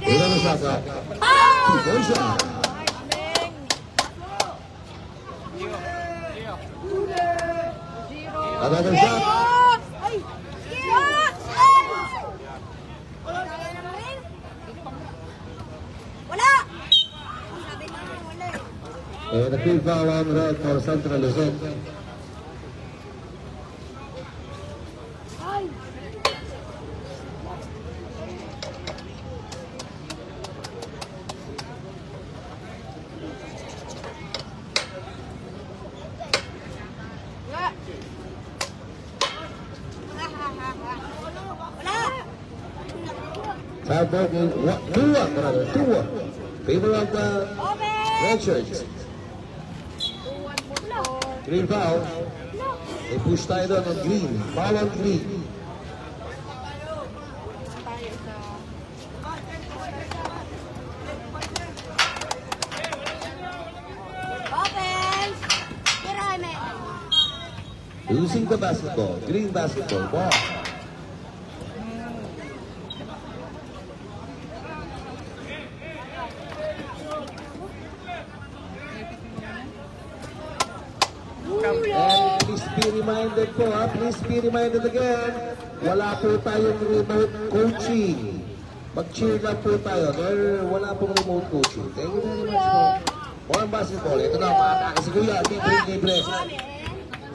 Una na shot clock. Good shot. Another shot. And a field foul on the road for Central Luzon. Time broken. 2-1. Favor of the red shirts. Green foul. May push tayo doon on green. Foul on green. Losing the basketball. Green basketball. Ball. And please be reminded po, please be reminded again, wala po tayong remote coaching. Mag-cheer lang po tayo. Wala pong remote coaching. Thank you very much po. More basketball. Ito na, makakaka si Kuya. Libre.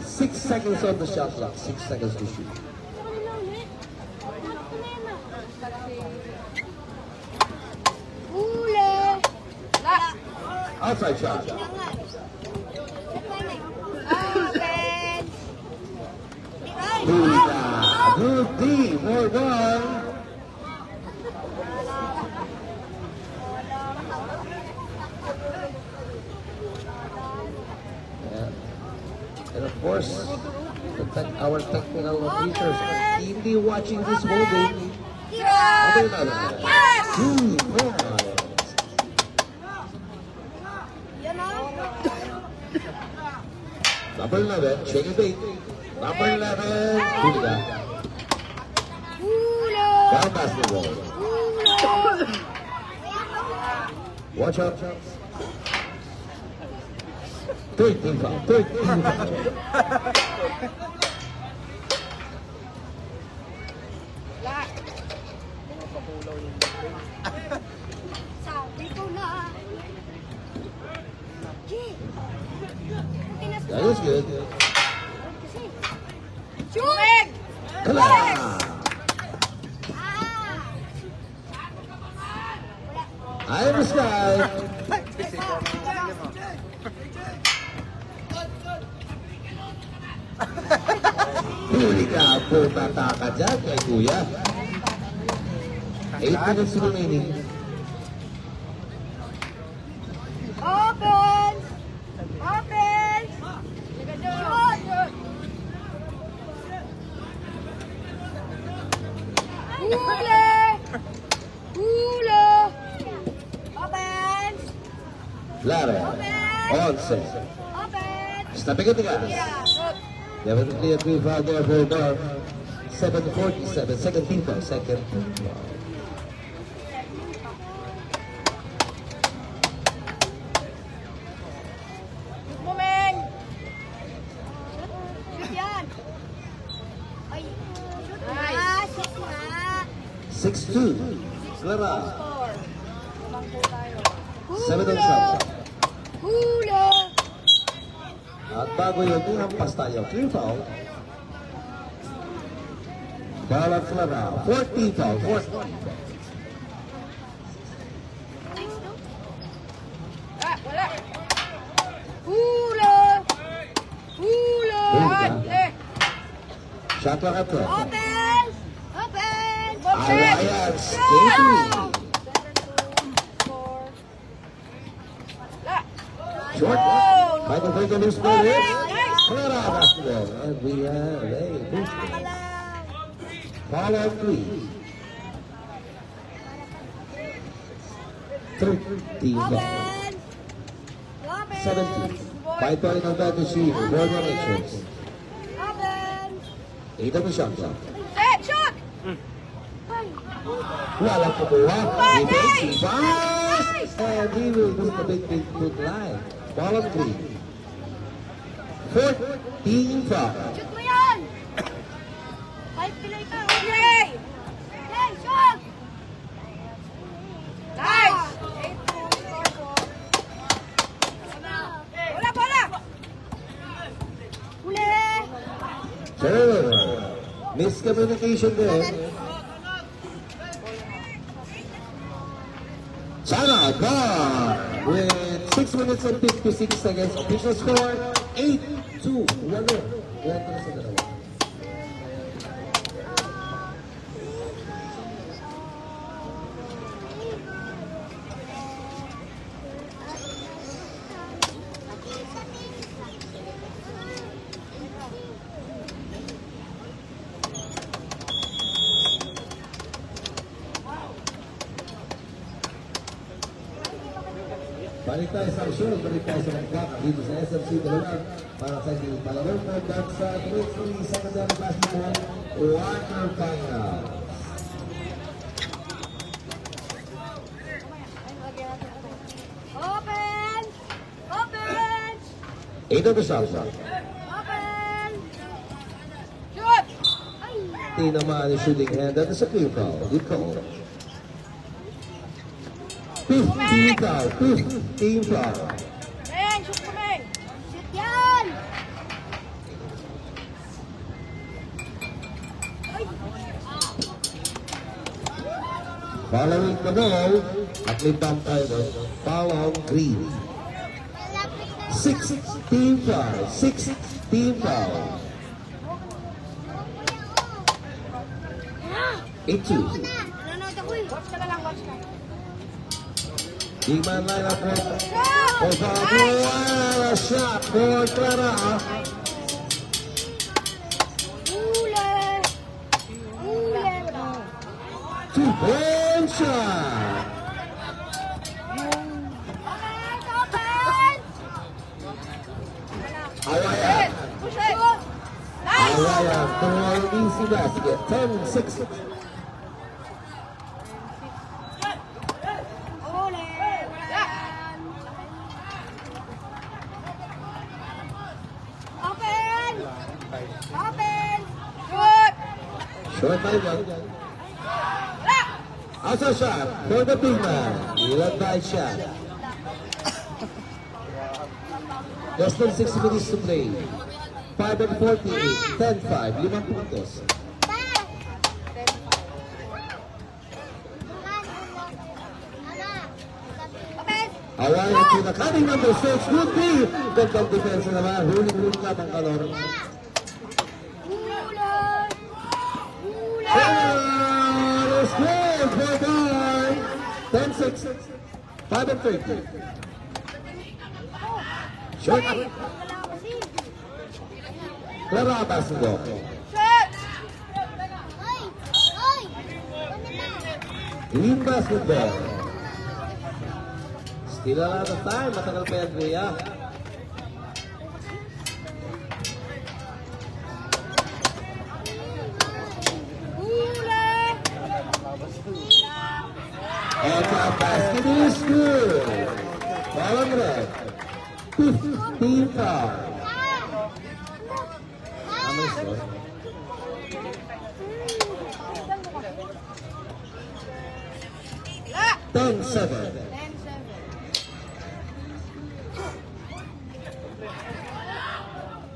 6 seconds on the shot clock. 6 seconds to shoot. Outside shot. Good D for 1. And of course, our technical teachers are keenly watching this whole game. Number 11, shake and bait. Number 11, Huliga. Down basketball. Watch out. 13 foul. 13 foul. That was good. Shoot! Come on! Eye in the sky. Huli ka po tataka dyan kay Kuya. 8 minutes remaining. Open! Open! Shoot! Huli! Huli! Open! Lara. Onse. Open! Snapping at the gas. Definitely a free foul there for Dorf. 7:47. Second team foul. Second team foul. Moment! Shoot yan! Ay! Shoot na! Shoot na! 6-2. Clara. Score! Tumangko tayo. 7 on shot. Huli! At bago yun, hampas tayo. Clear foul. Foul at Clara. 14 foul. 14 foul. Ah, wala! Huli! Huli! Huli. Shot clock at 12. Open! Open! Alliance. Game 3. Short. Michael Baker loose ball hit. Clara basketball. And we have a booster. Foul on 3. 13 foul. 17. 5-point advantage here for the Rangers. 8 on the shot clock. Set! Shot! Walang kumuha. He takes it. Fires! And he will move the big foot line. Ball on 3. 14 foul. Shoot mo yan! Five pilay ka. Okay! Okay, shoot! Nice! Bola, bola! Huli! Sure. Miscommunication there. Sana Bar with 6 minutes and 56 seconds. Official score 8-2. Walo. Ganito na sa dalawa. Balik tayo sa aksyon, balik tayo sa magkak dito sa SMC Dalawan para sa ating palawang program sa 3-3 secondary basketball quarter final. Open! Open! 8 of the shots. Open! Shoot! Ay! Di naman yung shooting hand. That is a clear foul. Good call. 15 foul. 15 foul. Meng, shoot ko, Meng! Shoot yan! Ay! Following the ball, at may bump tayo doon. Foul on green. 16 foul. 16 foul. 8-2. Nanonood ako eh. Watch ka na lang, watch ka. Big man lineup for Shoot! Fabio. A shot for Clara. Huli! Huli! 2-point shot. Open! Open! Awayan. Push it! Nice! Awayan for easy basket. 10-6. Huli! Open! Open! Shoot! Short by one. Outside shot for the big man. Ilan by shot. Less than 6 minutes to play. 5-48. 10-5. 5 puntos. Open! Awayan to the cutting number 6. Good be. Gandang depensa naman. Huli-huli ka ng kalor. Huli! Huli! Shot is good for Guy. 10-6. 5-30. Short. Clara basketball. Shoot! Green basketball. Still a lot of time. Matagal pa yan, Kuya. Huli! And the basket is good. Ball on red. 15 foul. How many scores? Ah! 10-7. 10-7.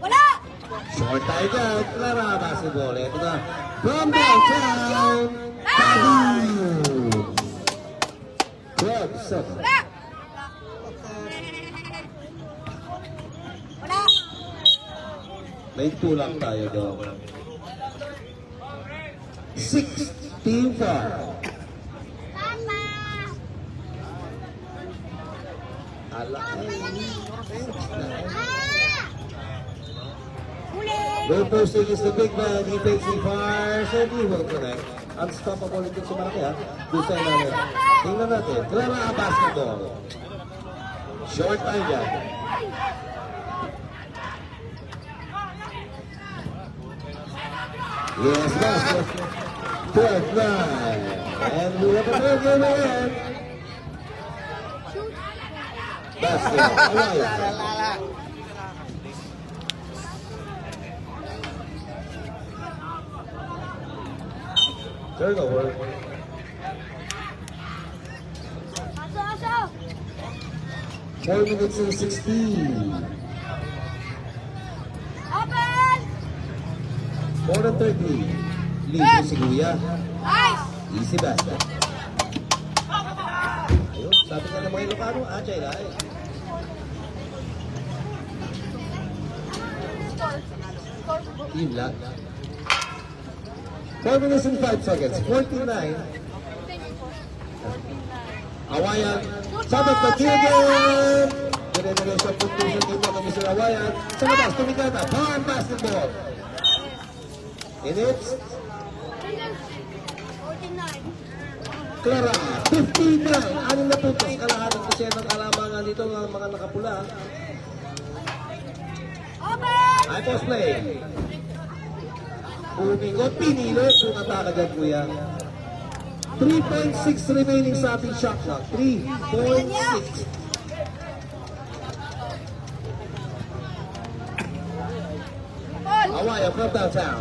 Wala! Short tayo dyan. Clara basketball. Ito na. From downtown. Tahu. 12-7. Wala! Wala! May tulang tayo doon. 16 foul. Ala. Huli! No posting is the big man. He takes the fires and he will connect. Unstoppable ito sa malaki ha. Doon sa ilalim. Tingnan natin. Clara basketball. Short time yan. Yes, yes, yes. 12-9. And we have a third game ahead. Basket. Awaya. Turnover. Aso. 4 minutes and 16. Open! More than 30. Ligo si Kuya. Nice! Easy basket. Ayun, sabi nga ng mga Ilocano, agile ay. Yun lang. 4 minutes and 5 seconds. 49. Awayan. Sabot na Kilgan. Dire-dire siya puntusan dito kami sa Awayan. Sa labas, tumigata. Farm basketball. Minutes. 49. Clara, 59. Anim na puntos. Kalahating kasi ng kalamangan dito ng mga nakapula. Open! High post play. Umingot, pinilo. Pumata ka dyan, Kuya. 3.6 remaining sa ating shot clock. 3.6. Awaya from downtown.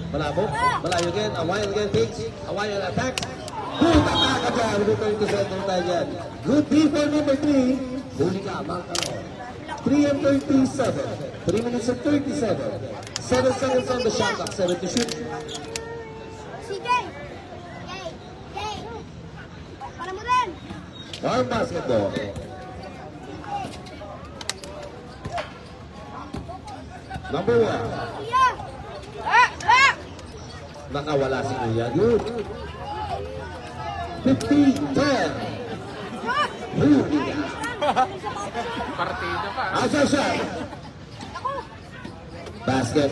Malabo. Malayo again. Awaya again takes. Awaya attacks. Boom! Attack ka dyan. Return to center tayo dyan. Good D for number 3. Huli ka, Mang Kalor. 3 and 37. 3 minutes and 37. 7 seconds on the shot clock. 7 to shoot. CJ! Para mo rin! Farm basketball. Number 1. Kuya! Nakawala si Kuya. Good. 50-10. Huli ka. Partido pa. Asa shot. Basket.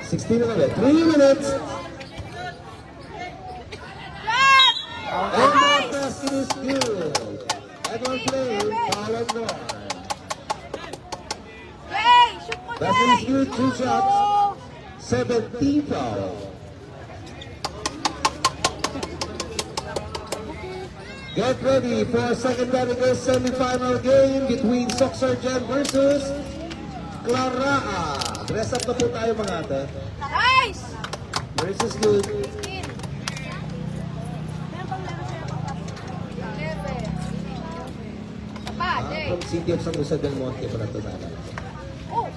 16 11. 3 minutes. And that basket is good. Everyone playing. Foul and more. Hey! Shoot mo, Basket is good. 2 shots. 17 foul. Get ready for a secondary semi-final game between Soc Sargent versus Clara. Dress up na po tayo mga ate. Nice! Versus good. Meron pang laro sa'yo. 11. Pa, Jay. From City of San Jose del Monte pa na ito sana. Oh!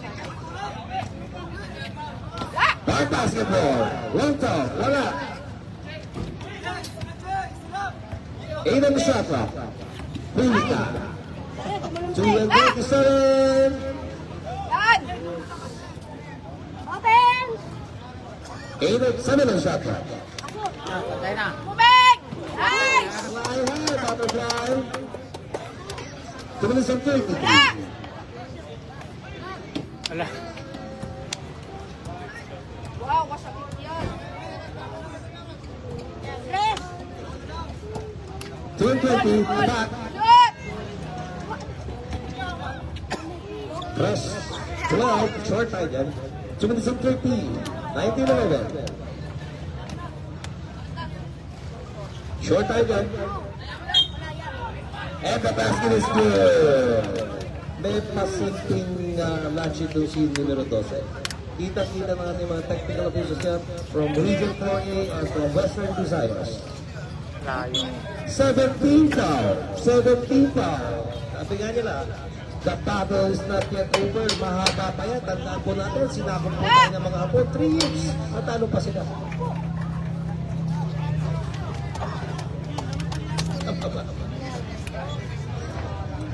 Hard basketball. Long talk. Wala. 8 on the shot clock. Pulita. 2 and 37. Yan! Open! 8 and 7 on the shot clock. Patay na. Moving! Nice! Fly high, butterfly. 2 minutes and 30. Ala. Wow, masakit yan. Press! 2 and 20. Back. Shoot! Press. 12. Short tayo dyan. 2 minutes and 30. 19-11. Short tayo dyan. And the basket is good. May pasimpleng lunch ito si numero 12. Kita-kita ng ating mga technical officials niya from Region 4A and from Western Visayas. Layo. 17 foul. 17 foul. Sabi nga nila, the battle is not yet over. Mahaba pa yan. Tandaan po natin, sinakop po tayo ng mga apo. 3 years. At ano pa sila?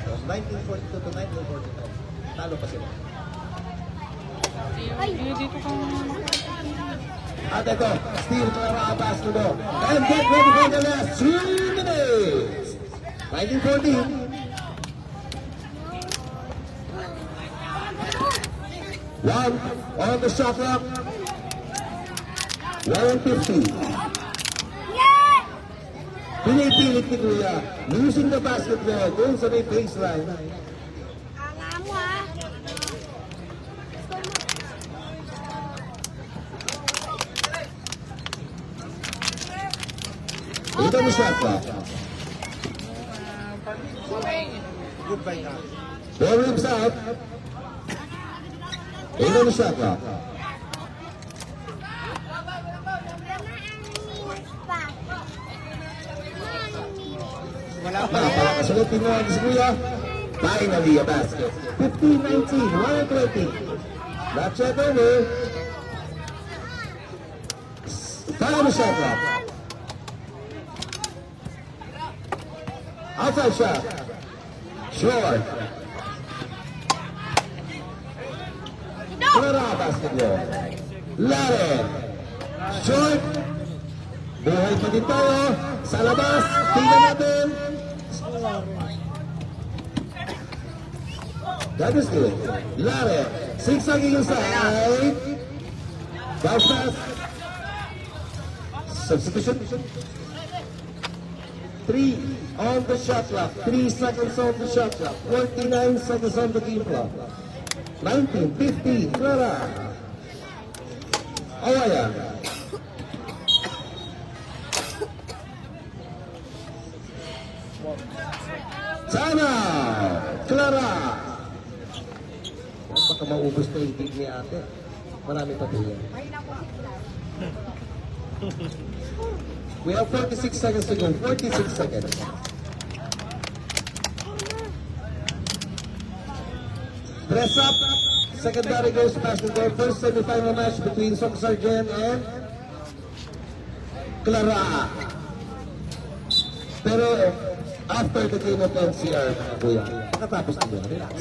From 1942 to 1945. Talo pa sila. Dito ka. At ito, Steel Clara basketball. And get ready for the last 3 minutes. 1914. 1 on the shot clock. 150. Yeah! Pinipilit ni Kuya. Losing the basketball. Doon sa may baseline. Anga mo, ha? Ito ang shot clock. Goodbye na. 4 ribs out. Ito ang shot clock. Wala pa. Napakasulitin mo ang Kuya. Finally, a basket. 15-19, 120. Left shot over. Final shot clock. Outside shot. Short. Clara basketball. Laren. Short. Buhay pa din tayo. Sa labas. Tingnan natin. That is good. Laren. 6 ang inside. Bounce pass. Substitution. 3 on the shot clock. 3 seconds on the shot clock. 49 seconds on the game clock. 19-15. Clara. Awayan. Sana. Clara. Baka maubos na yung gig ni ate. Marami pa po yan. We have 46 seconds to go. 46 seconds. Press up. Secondary goes past the door. First semi-final match between Song Sargent and Clara. Pero after the game of NCR, mga kuya, nakatapos na yun. Relax.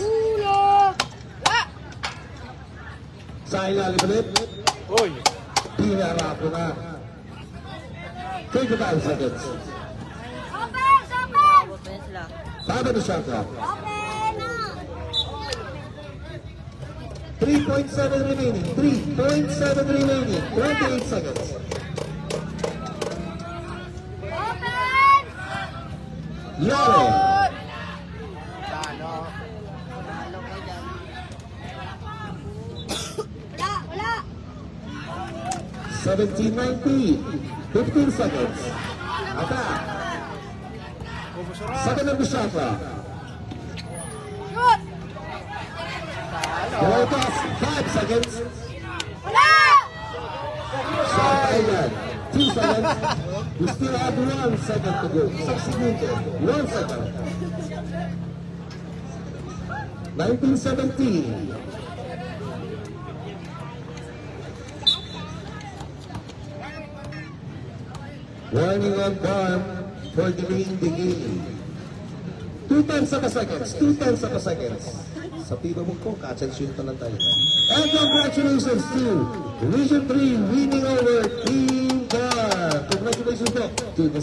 Sa ilalim ulit. Uy. Pinara ko na. 25 seconds. Sabi na shot clock. 3.7 remaining. 3.7 remaining. 28 seconds. Lare. Talo. 17-19. 15 seconds. Attack. Second of the shot clock. Ball toss. 5 seconds. Shot island. 2 seconds. We still have 1 second to go. 6 seconds. 1 second. 19-17. Warning on farm for delaying the game. 2/10 seconds. 2/10 seconds. Sa piba mo ko, catch and shoot pa lang tayo. And congratulations to Division 3 winning over Team Farm. Congratulations po to the